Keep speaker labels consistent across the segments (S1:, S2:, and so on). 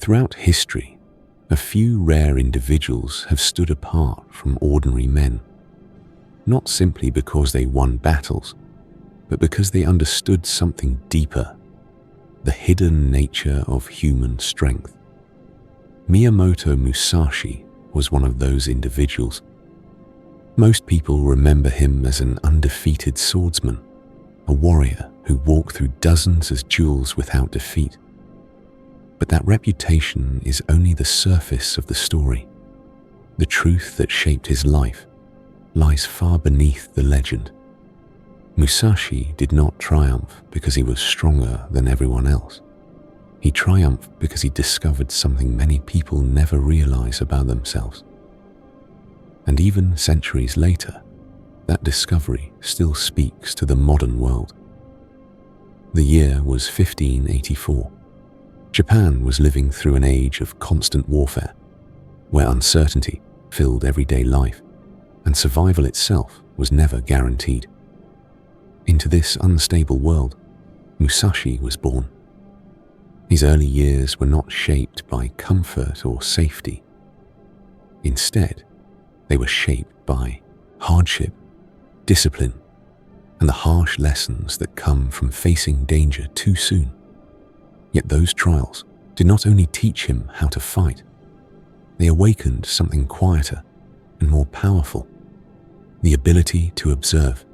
S1: Throughout history, a few rare individuals have stood apart from ordinary men, not simply because they won battles, but because they understood something deeper, the hidden nature of human strength. Miyamoto Musashi was one of those individuals. Most people remember him as an undefeated swordsman, a warrior who walked through dozens of duels without defeat. But that reputation is only the surface of the story. The truth that shaped his life lies far beneath the legend. Musashi did not triumph because he was stronger than everyone else. He triumphed because he discovered something many people never realize about themselves. And even centuries later, that discovery still speaks to the modern world. The year was 1584. Japan was living through an age of constant warfare, where uncertainty filled everyday life, and survival itself was never guaranteed. Into this unstable world, Musashi was born. His early years were not shaped by comfort or safety. Instead, they were shaped by hardship, discipline, and the harsh lessons that come from facing danger too soon. Yet those trials did not only teach him how to fight, they awakened something quieter and more powerful, the ability to observe.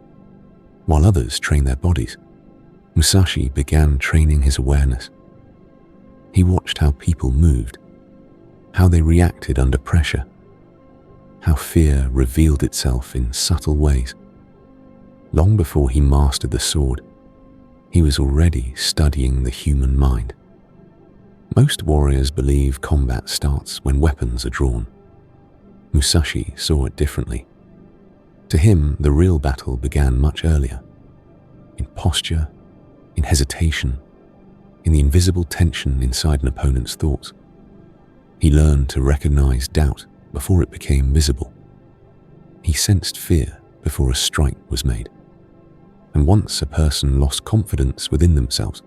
S1: While others trained their bodies, Musashi began training his awareness. He watched how people moved, how they reacted under pressure, how fear revealed itself in subtle ways. Long before he mastered the sword, he was already studying the human mind. Most warriors believe combat starts when weapons are drawn. Musashi saw it differently. To him, the real battle began much earlier, in posture, in hesitation, in the invisible tension inside an opponent's thoughts. He learned to recognize doubt before it became visible. He sensed fear before a strike was made. And once a person lost confidence within themselves,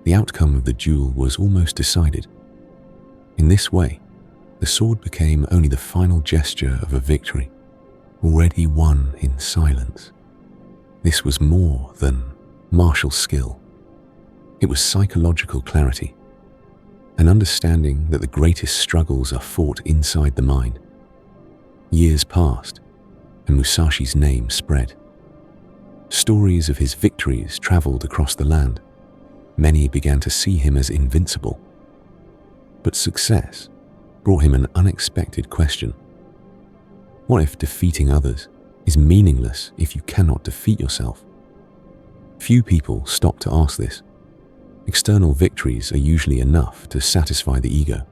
S1: the outcome of the duel was almost decided. In this way, the sword became only the final gesture of a victory, already won in silence. This was more than martial skill. It was psychological clarity, an understanding that the greatest struggles are fought inside the mind. Years passed, and Musashi's name spread. Stories of his victories traveled across the land. Many began to see him as invincible. But success brought him an unexpected question. What if defeating others is meaningless if you cannot defeat yourself? Few people stop to ask this. External victories are usually enough to satisfy the ego.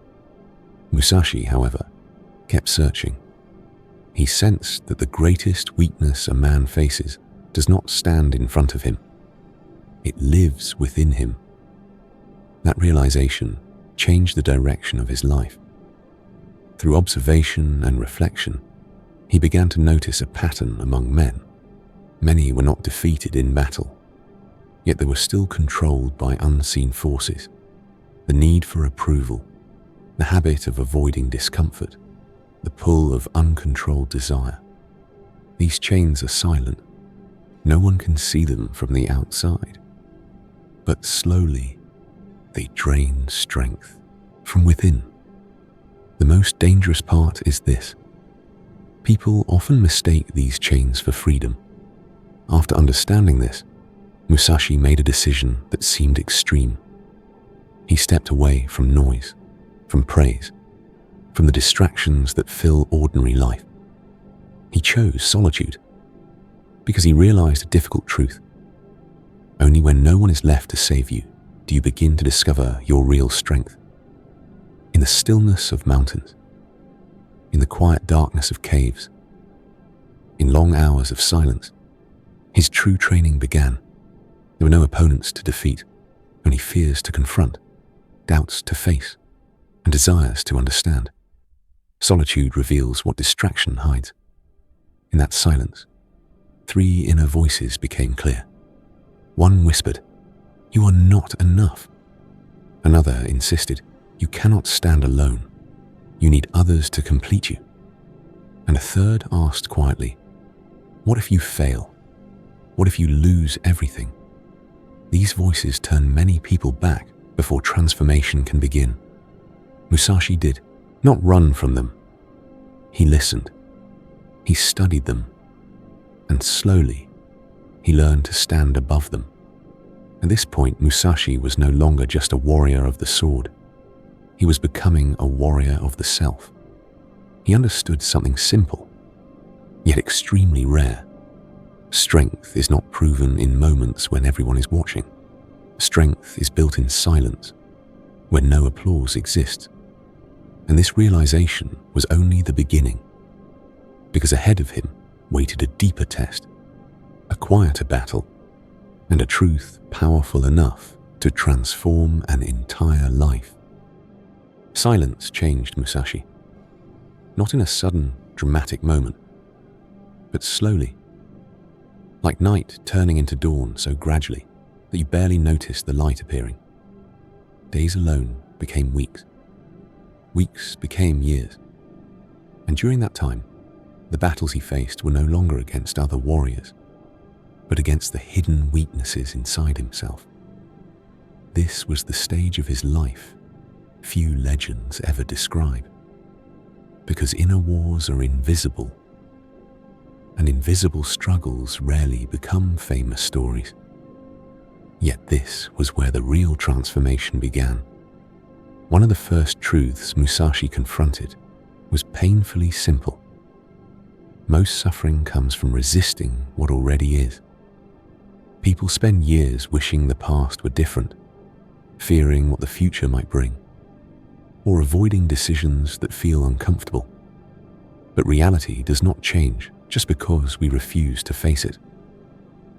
S1: Musashi, however, kept searching. He sensed that the greatest weakness a man faces does not stand in front of him. It lives within him. That realization changed the direction of his life. Through observation and reflection, he began to notice a pattern among men. Many were not defeated in battle, yet they were still controlled by unseen forces, the need for approval, the habit of avoiding discomfort, the pull of uncontrolled desire. These chains are silent. No one can see them from the outside. But slowly, they drain strength from within. The most dangerous part is this. People often mistake these chains for freedom. After understanding this, Musashi made a decision that seemed extreme. He stepped away from noise, from praise, from the distractions that fill ordinary life. He chose solitude because he realized a difficult truth. Only when no one is left to save you do you begin to discover your real strength. In the stillness of mountains, in the quiet darkness of caves, in long hours of silence, his true training began. There were no opponents to defeat, only fears to confront, doubts to face, and desires to understand. Solitude reveals what distraction hides. In that silence, 3 inner voices became clear. One whispered, "You are not enough." Another insisted, You cannot stand alone. You need others to complete you. And a third asked quietly, what if you fail? What if you lose everything? These voices turn many people back before transformation can begin. Musashi did not run from them. He listened. He studied them. And slowly, he learned to stand above them. At this point, Musashi was no longer just a warrior of the sword. He was becoming a warrior of the self. He understood something simple, yet extremely rare. Strength is not proven in moments when everyone is watching. Strength is built in silence, when no applause exists. And this realization was only the beginning, because ahead of him waited a deeper test, a quieter battle, and a truth powerful enough to transform an entire life. Silence changed Musashi, not in a sudden, dramatic moment, but slowly, like night turning into dawn so gradually that you barely noticed the light appearing. Days alone became weeks. Weeks became years. And during that time, the battles he faced were no longer against other warriors, but against the hidden weaknesses inside himself. This was the stage of his life few legends ever describe, because inner wars are invisible, and invisible struggles rarely become famous stories. Yet this was where the real transformation began. One of the first truths Musashi confronted was painfully simple. Most suffering comes from resisting what already is. People spend years wishing the past were different, fearing what the future might bring, or avoiding decisions that feel uncomfortable. But reality does not change just because we refuse to face it.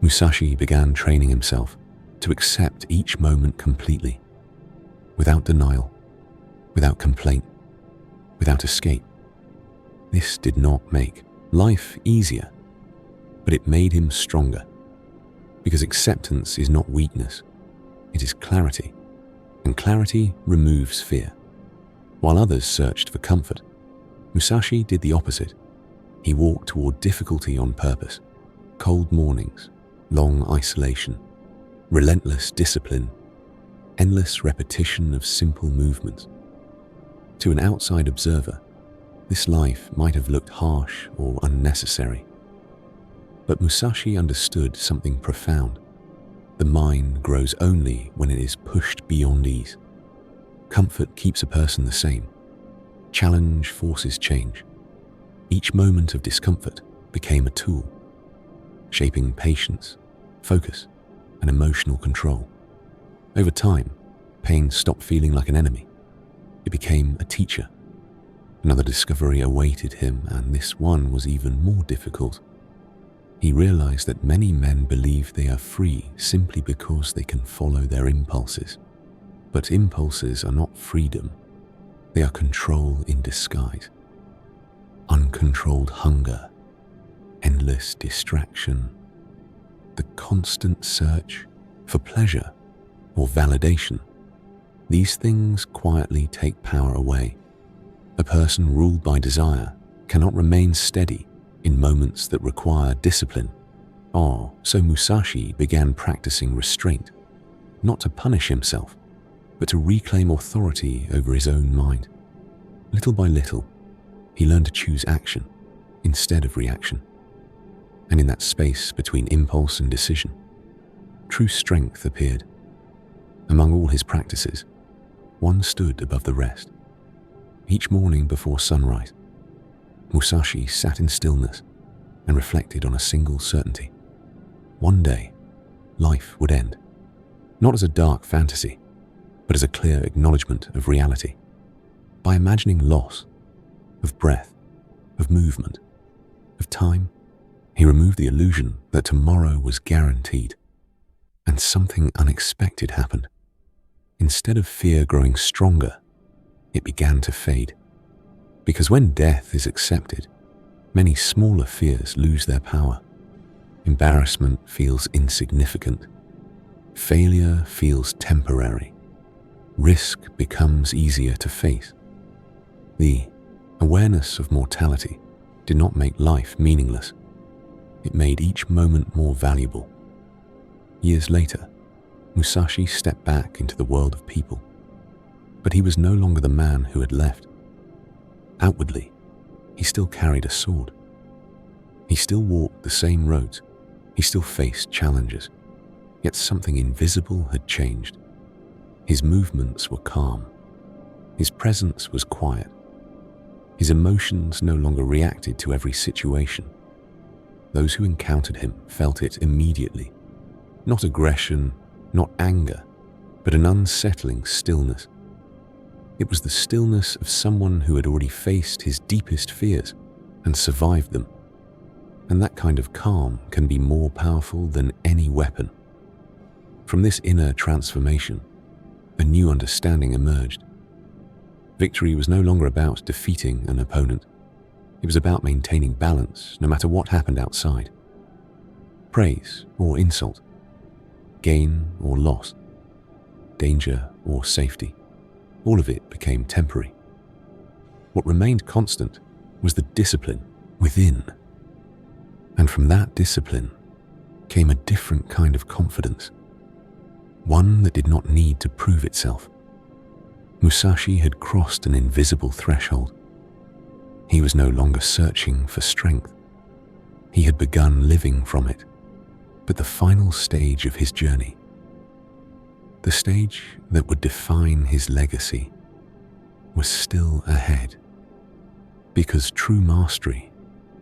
S1: Musashi began training himself to accept each moment completely, without denial, without complaint, without escape. This did not make life easier, but it made him stronger, because acceptance is not weakness, it is clarity, and clarity removes fear. While others searched for comfort, Musashi did the opposite. He walked toward difficulty on purpose, cold mornings, long isolation, relentless discipline, endless repetition of simple movements. To an outside observer, this life might have looked harsh or unnecessary. But Musashi understood something profound. The mind grows only when it is pushed beyond ease. Comfort keeps a person the same. Challenge forces change. Each moment of discomfort became a tool, shaping patience, focus, and emotional control. Over time, pain stopped feeling like an enemy. It became a teacher. Another discovery awaited him, and this one was even more difficult. He realized that many men believe they are free simply because they can follow their impulses. But impulses are not freedom. They are control in disguise. Uncontrolled hunger, endless distraction, the constant search for pleasure or validation. These things quietly take power away. A person ruled by desire cannot remain steady in moments that require discipline. So Musashi began practicing restraint, not to punish himself, but to reclaim authority over his own mind. Little by little, he learned to choose action instead of reaction. And in that space between impulse and decision, true strength appeared. Among all his practices, one stood above the rest. Each morning before sunrise, Musashi sat in stillness and reflected on a single certainty. One day, life would end, not as a dark fantasy, but as a clear acknowledgement of reality. By imagining loss, of breath, of movement, of time, he removed the illusion that tomorrow was guaranteed. And something unexpected happened. Instead of fear growing stronger, it began to fade. Because when death is accepted, many smaller fears lose their power. Embarrassment feels insignificant. Failure feels temporary. risk becomes easier to face. The awareness of mortality did not make life meaningless. It made each moment more valuable. Years later, Musashi stepped back into the world of people, but he was no longer the man who had left. Outwardly, he still carried a sword. He still walked the same roads. He still faced challenges. Yet something invisible had changed. His movements were calm. His presence was quiet. His emotions no longer reacted to every situation. Those who encountered him felt it immediately. Not aggression, not anger, but an unsettling stillness. It was the stillness of someone who had already faced his deepest fears and survived them. And that kind of calm can be more powerful than any weapon. From this inner transformation, a new understanding emerged. Victory was no longer about defeating an opponent. It was about maintaining balance no matter what happened outside. Praise or insult, gain or loss, danger or safety, all of it became temporary. What remained constant was the discipline within. And from that discipline came a different kind of confidence, one that did not need to prove itself. Musashi had crossed an invisible threshold. He was no longer searching for strength. He had begun living from it. But the final stage of his journey, the stage that would define his legacy, was still ahead. Because true mastery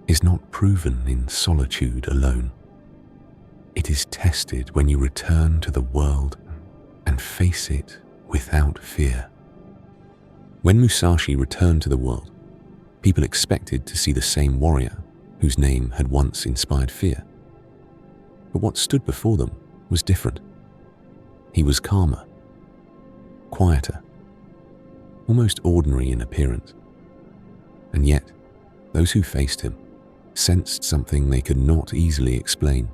S1: is not proven in solitude alone. It is tested when you return to the world and face it without fear. When Musashi returned to the world, people expected to see the same warrior whose name had once inspired fear. But what stood before them was different. He was calmer, quieter, almost ordinary in appearance. And yet, those who faced him sensed something they could not easily explain.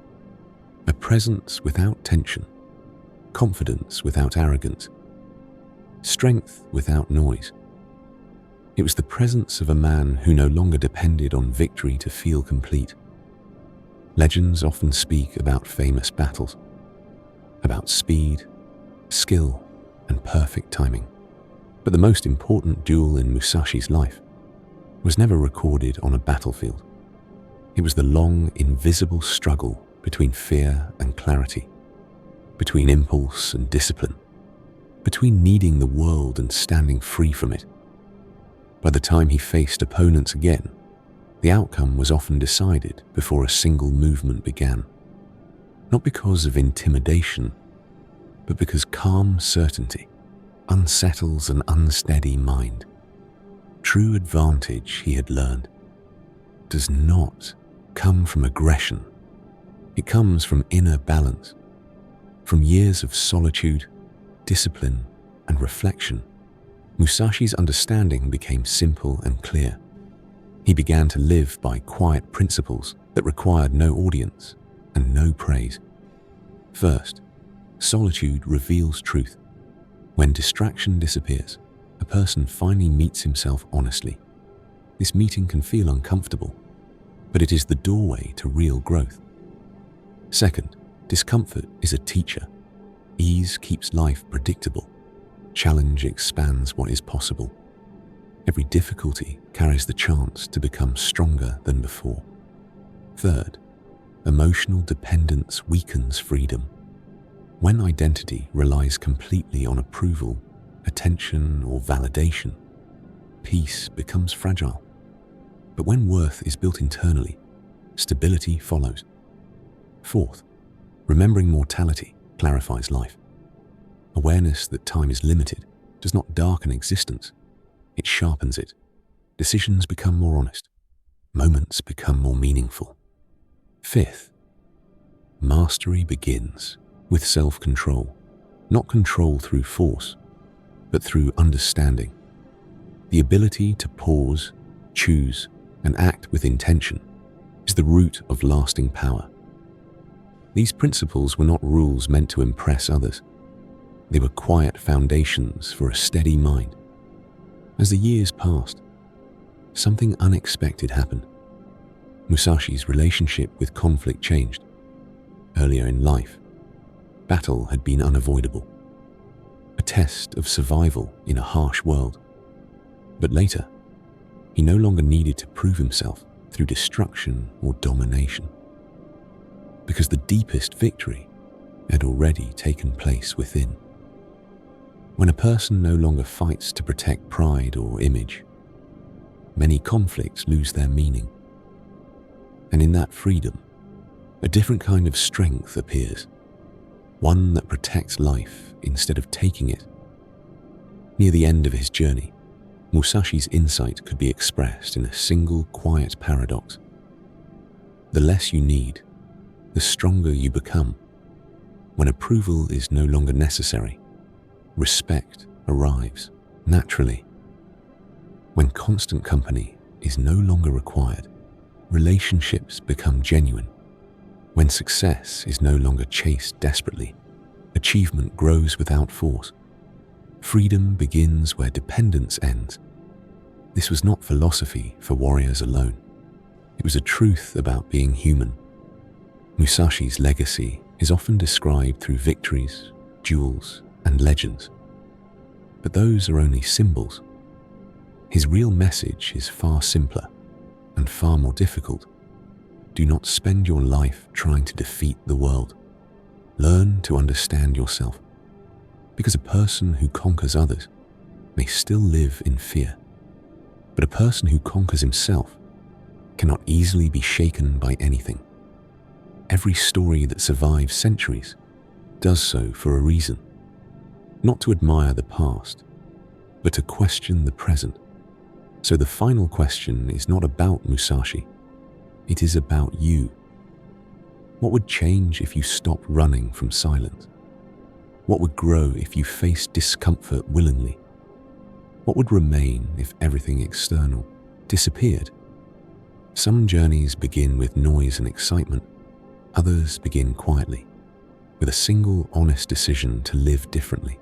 S1: A presence without tension, confidence without arrogance, strength without noise. It was the presence of a man who no longer depended on victory to feel complete. Legends often speak about famous battles, about speed, skill, and perfect timing. But the most important duel in Musashi's life was never recorded on a battlefield. It was the long, invisible struggle between fear and clarity, between impulse and discipline, between needing the world and standing free from it. By the time he faced opponents again, the outcome was often decided before a single movement began. Not because of intimidation, but because calm certainty unsettles an unsteady mind. True advantage, he had learned, does not come from aggression. It comes from inner balance, from years of solitude, discipline, and reflection. Musashi's understanding became simple and clear. He began to live by quiet principles that required no audience and no praise. First, solitude reveals truth. When distraction disappears, a person finally meets himself honestly. This meeting can feel uncomfortable, but it is the doorway to real growth. Second, discomfort is a teacher. Ease keeps life predictable. Challenge expands what is possible. Every difficulty carries the chance to become stronger than before. Third, emotional dependence weakens freedom. When identity relies completely on approval, attention, or validation, peace becomes fragile. But when worth is built internally, stability follows. Fourth, remembering mortality clarifies life. Awareness that time is limited does not darken existence, it sharpens it. Decisions become more honest. Moments become more meaningful. Fifth, mastery begins with self-control, not control through force, but through understanding. The ability to pause, choose, and act with intention is the root of lasting power. These principles were not rules meant to impress others. They were quiet foundations for a steady mind. As the years passed, something unexpected happened. Musashi's relationship with conflict changed. Earlier in life, battle had been unavoidable, a test of survival in a harsh world. But later, he no longer needed to prove himself through destruction or domination, because the deepest victory had already taken place within. When a person no longer fights to protect pride or image, many conflicts lose their meaning. And in that freedom, a different kind of strength appears, one that protects life instead of taking it. Near the end of his journey, Musashi's insight could be expressed in a single quiet paradox. The less you need, the stronger you become. When approval is no longer necessary, respect arrives naturally. When constant company is no longer required, relationships become genuine. When success is no longer chased desperately, achievement grows without force. Freedom begins where dependence ends. This was not philosophy for warriors alone. It was a truth about being human. Musashi's legacy is often described through victories, duels, and legends. But those are only symbols. His real message is far simpler and far more difficult. Do not spend your life trying to defeat the world. Learn to understand yourself, because a person who conquers others may still live in fear, but a person who conquers himself cannot easily be shaken by anything. Every story that survives centuries does so for a reason, not to admire the past, but to question the present. So the final question is not about Musashi, it is about you. What would change if you stopped running from silence? What would grow if you faced discomfort willingly? What would remain if everything external disappeared? Some journeys begin with noise and excitement, others begin quietly, with a single honest decision to live differently.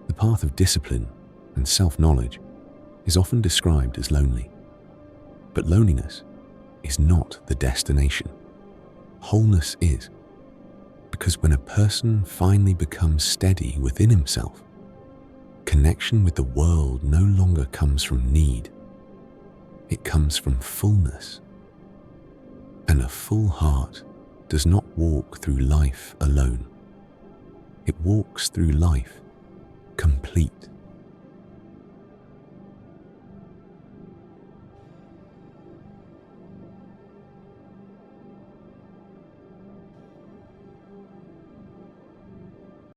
S1: The path of discipline and self-knowledge is often described as lonely, but loneliness is not the destination. Wholeness is, because when a person finally becomes steady within himself, connection with the world no longer comes from need, it comes from fullness. And a full heart does not walk through life alone. It walks through life complete.